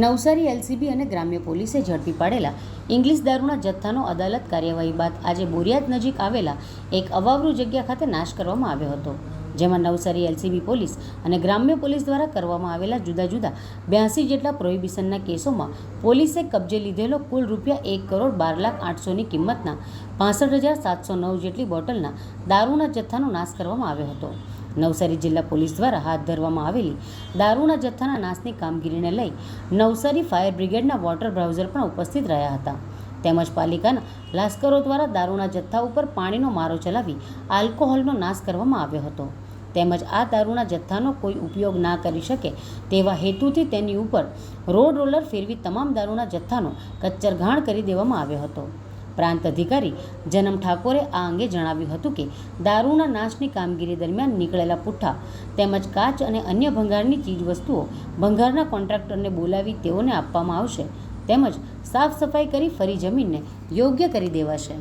Navsari LCB અને ગ્રામ્ય પોલીસે ઝડપી પાડેલા ઇંગ્લિશ દારૂના જથ્થાનો અદાલત કાર્યવાહી બાદ આજે બોરિયાદ નજીક આવેલા એક અવાવરૂ જગ્યા ખાતે નાશ કરવામાં આવ્યો હતો, જેમાં નવસારી એલસીબી પોલીસ અને ગ્રામ્ય પોલીસ દ્વારા કરવામાં આવેલા જુદા જુદા 82 જેટલા પ્રોહિબિશનના કેસોમાં પોલીસે કબજે લીધેલો કુલ ₹1,12,08,000ની કિંમતના 65,709 જેટલી બોટલના દારૂના જથ્થાનો નાશ કરવામાં આવ્યો હતો. નવસારી જિલ્લા પોલીસ દ્વારા હાથ ધરવામાં આવેલી દારૂના જથ્થાના નાશની કામગીરીને લઈ નવસારી ફાયર બ્રિગેડના વોટર બ્રાઉઝર પણ ઉપસ્થિત રહ્યા હતા, તેમજ પાલિકાના લાશ્કરો દ્વારા દારૂના જથ્થા ઉપર પાણીનો મારો ચલાવી આલ્કોહોલનો નાશ કરવામાં આવ્યો હતો, તેમજ આ દારૂના જથ્થાનો કોઈ ઉપયોગ ના કરી શકે તેવા હેતુથી તેની ઉપર રોડ રોલર ફેરવી તમામ દારૂના જથ્થાનો કચ્ચરઘાણ કરી દેવામાં આવ્યો હતો. પ્રાંત અધિકારી જનમ ઠાકોરે આ અંગે જણાવ્યું હતું કે દારૂના નાશની કામગીરી દરમિયાન નીકળેલા પુઠ્ઠા તેમજ કાચ અને અન્ય ભંગારની ચીજવસ્તુઓ ભંગારના કોન્ટ્રાક્ટરને બોલાવી તેઓને આપવામાં આવશે, તેમજ સાફ સફાઈ કરી ફરી જમીનને યોગ્ય કરી દેવાશે.